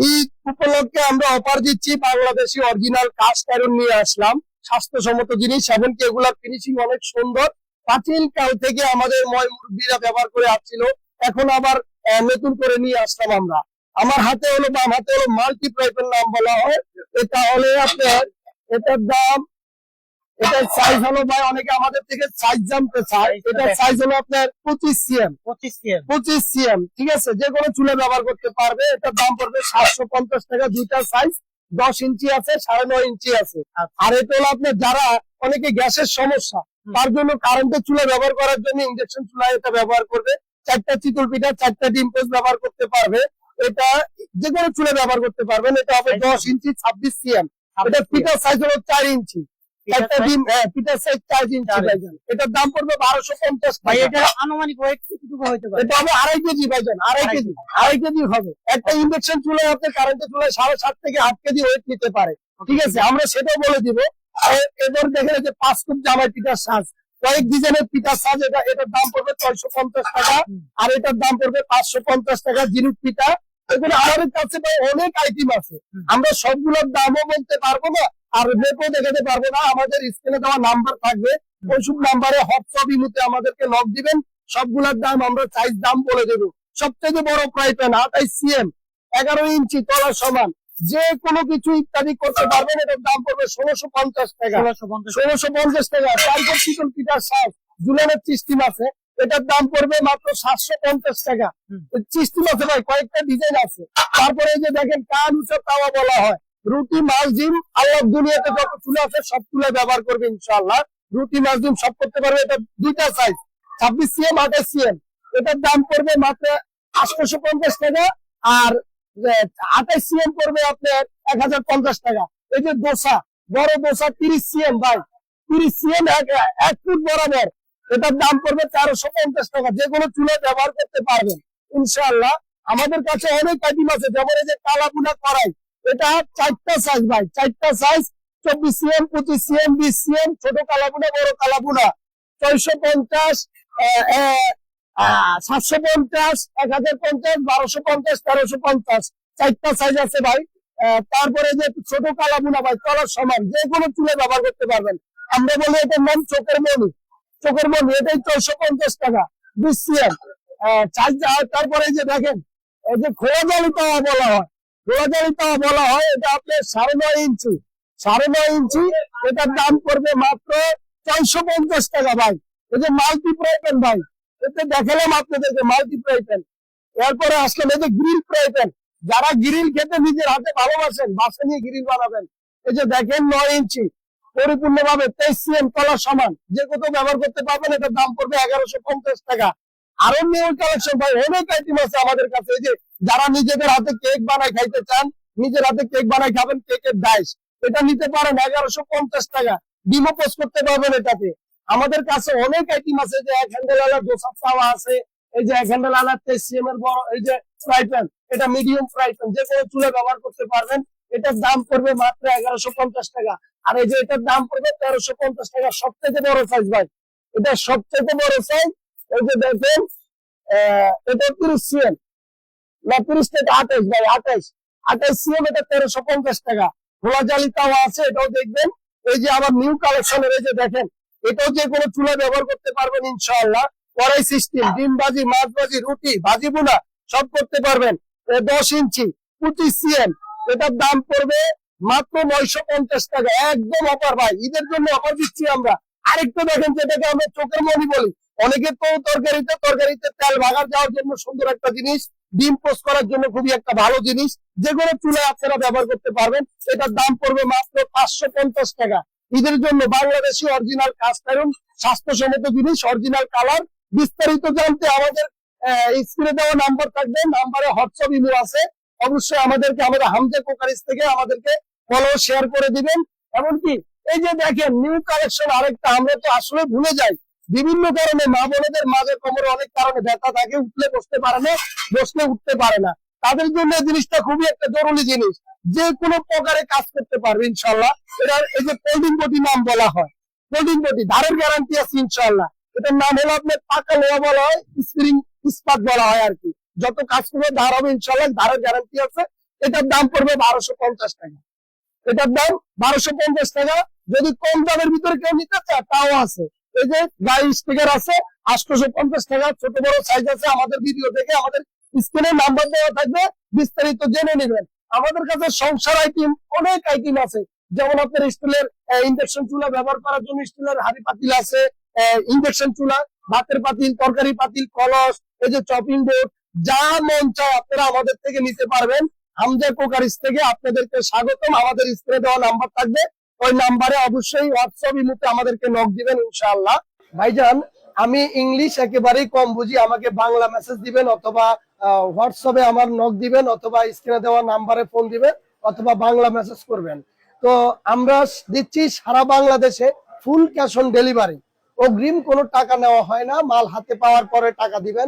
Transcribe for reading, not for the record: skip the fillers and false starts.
ঈদ উপলক্ষে আমরা অফার দিচ্ছি, বাংলাদেশি অরিজিনাল কাস্ট আয়রন নিয়ে আসলাম, স্বাস্থ্যসম্মত জিনিস। এমনকি এগুলার ফিনিশিং অনেক সুন্দর, প্রাচীন কাল থেকে আমাদের ময় মুরব্বীরা ব্যবহার করে আসছিল, এখন আবার নতুন করে নিয়ে আসলাম আমরা। আমার হাতে হলো, বাম হাতে হলো মাল্টিপ্রাইপের নাম বলা হয়। এটা হলে আপনার, এটার দাম, এটার সাইজ হলো ভাই, অনেকে আমাদের থেকে সাইজ জানতে চায়। এটার সাইজ হলো আপনার 25 cm। 25 cm, ঠিক আছে, যে কোনো চুলে ব্যবহার করতে পারবে। এটার দাম পড়বে 750 টাকা। দুইটা সাইজ, 10 ইঞ্চি আছে, 9.5 ইঞ্চি আছে। আর এটা হলো আপনার যারা অনেকে গ্যাসের সমস্যা, তার জন্য কারেন্টের চুলা ব্যবহার করার জন্য ইন্ডাকশন চুলা এটা ব্যবহার করবে। 4টা চিতল পিঠা, 4টা ডিম পোস্ট ব্যবহার করতে পারবে। এটা যে কোনো চুলে ব্যবহার করতে পারবেন। এটা হবে 10 ইঞ্চি, 26 cm। এটা পিঠার সাইজ হলো 4 ইঞ্চি। একটা ডিম, পিঠার সাইজ 4 ইঞ্চি ভাইজান। এটার দাম পড়বে 1250 ভাই। টাকা। এটা আনুমানিক ওয়েট কতটুকু হতে পারে? এটা হবে 2.5 কেজি ভাইজান, 2.5 কেজি হবে। একটা ইন্ডাকশন চুলায় আপনি কারেন্টের চুলায় 7.5 থেকে 8 কেজি ওয়েট নিতে পারে, ঠিক আছে, আমরা সেটাও বলে দিব। এবার দেখেন যে 5 ফুট জামাই পিঠার সাজ, কয়েক ডিজাইনের পিঠার সাজ। এটার দাম পড়বে 650 টাকা। আর এটার দাম পড়বে 550 টাকা। জিনুক পিঠা, এগুলো আমাদের কাছে অনেক আইটেম আছে, আমরা সবগুলোর দামও বলতে পারবো না আর রেটও দেখাতে পারবো না। আমাদের স্ক্রিনে দেওয়া নাম্বার থাকবে, ওইসব নাম্বারে হোয়াটসঅ্যাপ ইমোতে আমাদেরকে নক দিবেন। সবগুলোর দাম আমরা সাইজ দাম বলে দেবো। সবথেকে বড় ফ্রাই প্যান 28 cm, 11 ইঞ্চি তলা সমান, যে কোনো কিছু ইত্যাদি করতে পারবেন। এটার দাম পড়বে 1650 টাকা। 1650 টাকা। তারপর চিকন পিঠার সাজ, ঝুলানোর সিস্টেম আছে, এটার দাম পড়বে মাত্র 750 টাকা। সিস্টেম আছে ভাই, কয়েকটা ডিজাইন আছে। তারপরে এই যে দেখেন কান উঁচা তাওয়া বলা হয়, রুটি মাছ ডিম, আল্লাহ দুনিয়াতে যত চুলা আছে সব চুলা ব্যবহার করবে ইনশাআল্লাহ। রুটি মাছ ডিম সব করতে পারবে। এটা দুইটা সাইজ, 26 cm, 28 cm। এটার দাম পড়বে মাত্র 850 টাকা। আর 28 cm পড়বে আপনার 1050 টাকা। এই যে দোসা, বড় দোসা 30 cm ভাই, 30 cm, 1 ফুট বরাবর, এটার দাম পড়বে 450 টাকা। যে কোনো চুলা ব্যবহার করতে পারবেন ইনশাআল্লাহ। আমাদের কাছে অনেক আইটেম আছে, যেমন এই যে কালাবুনা কড়াই, এটা 4টা সাইজ ভাই, 4টা সাইজ, 24 cm, 25 cm, 20 cm। ছোট কালাবুনা, বড় কালাবুনা 650, 750, 1050, 1250, 1350, 4টা সাইজ আছে ভাই। তারপরে যে ছোট কালাবুনা ভাই, তলার সমান, যে কোনো চুলে ব্যবহার করতে পারবেন। আমরা বলি এটার নাম চোখের মনি। চোখের মনি, এটাই 450 টাকা, 20 cm। তারপরে যে দেখেন, এই যে খোলা জালি তাওয়া বলা হয়, খোলা জালি তাওয়া বলা হয়, এটা আপনার 9.5 ইঞ্চি, 9.5 ইঞ্চি। এটার দাম পড়বে মাত্র 450 টাকা ভাই। এই যে মাল্টি ফ্রাই প্যান ভাই, এতে দেখালাম আপনাদেরকে মাল্টি ফ্রাই প্যান। এরপরে আসলাম এই যে গ্রিল ফ্রাই প্যান, যারা গ্রিল খেতে নিজের হাতে ভালোবাসেন, বাসা নিয়ে গ্রিল বানাবেন। এই যে দেখেন 9 ইঞ্চি, পরিপূর্ণভাবে 23 cm তলার সমান, যে কোথাও ব্যবহার করতে পারবেন। এটার দাম পড়বে 1150 টাকা। আরো নিউ কালেকশন ভাই, অনেক আইটেম আছে আমাদের কাছে। এই যে যারা নিজেদের হাতে কেক বানায় খাইতে চান, নিজের হাতে কেক বানায় খাবেন, কেকের ডাইস, এটা নিতে পারেন 1150 টাকা। ডিমো পোস্ট করতে পারবেন এটাতে। আমাদের কাছে অনেক আইটেম আছে, যে 1 হ্যান্ডেল আলা দোসা তাওয়া আছে, এই যে 1 হ্যান্ডেল আলা 23 cm এর বড় এই যে ফ্রাই প্যান, এটা মিডিয়াম ফ্রাই প্যান, যে কোনো চুলে ব্যবহার করতে পারবেন। এটার দাম পড়বে মাত্র 1150 টাকা। আর এই যে এটার দাম পড়বে 1350 টাকা। সবথেকে বড় সাইজ ভাই, এটা সবথেকে বড় সাইজ। এই যে দেখেন, এটা 30 cm, না 30 থেকে 28 ভাই, 28 cm, এটা 1350 টাকা। খোলা জালি তাওয়া আছে, এটাও দেখবেন। এই যে আবার নিউ কালেকশনের, এই যে দেখেন, এটাও যে কোনো চুলা ব্যবহার করতে পারবেন ইনশাআল্লাহ। কড়াই সিস্টেম, ডিম ভাজি, মাছ ভাজি, রুটি ভাজি, বুনা সব করতে পারবেন। 10 ইঞ্চি, 25 cm। এটার দাম পড়বে মাত্র 950 টাকা। একদম অফার ভাই, ঈদের জন্য অফার দিচ্ছি আমরা। আরেকটা দেখেন, যেটাকে আমরা চোখের মনি বলি, অনেকে তো তরকারিতে তেল ভাগার যাওয়ার জন্য সুন্দর একটা জিনিস, ডিম পোস্ট করার জন্য খুবই একটা ভালো জিনিস, যে কোনো চুলায় আপনারা ব্যবহার করতে পারবেন। এটার দাম পড়বে মাত্র 550 টাকা। ঈদের জন্য বাংলাদেশি অরিজিনাল কাস্ট আয়রন, স্বাস্থ্যসম্মত জিনিস, অরিজিনাল কালার। বিস্তারিত জানতে আমাদের স্ক্রিনে দেওয়া নাম্বার থাকবে, নাম্বারে হোয়াটসঅ্যাপ ইমেল আছে। অবশ্যই আমাদেরকে, আমাদের হামজা কোকারিজ থেকে আমাদেরকে ফলো শেয়ার করে দিবেন। এমনকি এই যে দেখেন নিউ কালেকশন আরেকটা, আমরা তো আসলে ভুলে যাই, বিভিন্ন কারণে মা বোনেদের মাঝে কোমরে অনেক কারণে ব্যথা থাকে, উঠলে বসতে পারে না, বসলে উঠতে পারে না, তাদের জন্য এই জিনিসটা খুবই একটা জরুরি জিনিস। যে কোনো প্রকারে কাজ করতে পারবে ইনশাআল্লাহ। এটা এই যে ফোল্ডিং বডি নাম বলা হয়, ফোল্ডিং বডি, ধারের গ্যারান্টি আছে ইনশাআল্লাহ। এটার নাম হলো আপনার পাকা লোহা বলা হয়, স্প্রিং ইস্পাত বলা হয় আর কি। যত কাজ করবে ধার হবে ইনশাআল্লাহ, ধারের গ্যারান্টি আছে। এটার দাম পড়বে 1250 টাকা। এটার দাম 1250 টাকা। যদি কম দামের ভিতরে কেউ নিতে চায় তাও আছে। এই যে গাড়ি স্টিকার আছে 850 টাকা, ছোট বড় সাইজ আছে। আমাদের ভিডিও দেখে আমাদের স্ক্রিনে নাম্বার দেওয়া থাকবে, বিস্তারিত জেনে নেবেন। আমাদের কাছে সংসার আইটেম অনেক আইটেম আছে, যেমন আপনার স্টিলের ইন্ডাকশন চুলা ব্যবহার করার জন্য স্টিলের হাঁড়ি পাতিল আছে, ইন্ডাকশন চুলা, ভাতের পাতিল, তরকারি পাতিল, কলস, এই যে চপিং বোর্ড, যা মন চায় আপনারা আমাদের থেকে নিতে পারবেন। হামজা কুকারিজ থেকে আপনাদেরকে স্বাগতম। আমাদের স্ক্রিনে দেওয়া নাম্বার থাকবে, ওই নাম্বারে অবশ্যই হোয়াটসঅ্যাপ ইমোতে আমাদেরকে নক দিবেন ইনশাআল্লাহ। ভাইজান, আমি ইংলিশ একেবারেই কম বুঝি, আমাকে বাংলা মেসেজ দিবেন অথবা হোয়াটসঅ্যাপে আমার নক দিবেন অথবা স্ক্রিনে দেওয়া নাম্বারে ফোন দিবেন অথবা বাংলা মেসেজ করবেন। তো আমরা দিচ্ছি সারা বাংলাদেশে ফুল ক্যাশ অন ডেলিভারি, অগ্রিম কোনো টাকা নেওয়া হয় না, মাল হাতে পাওয়ার পরে টাকা দিবেন।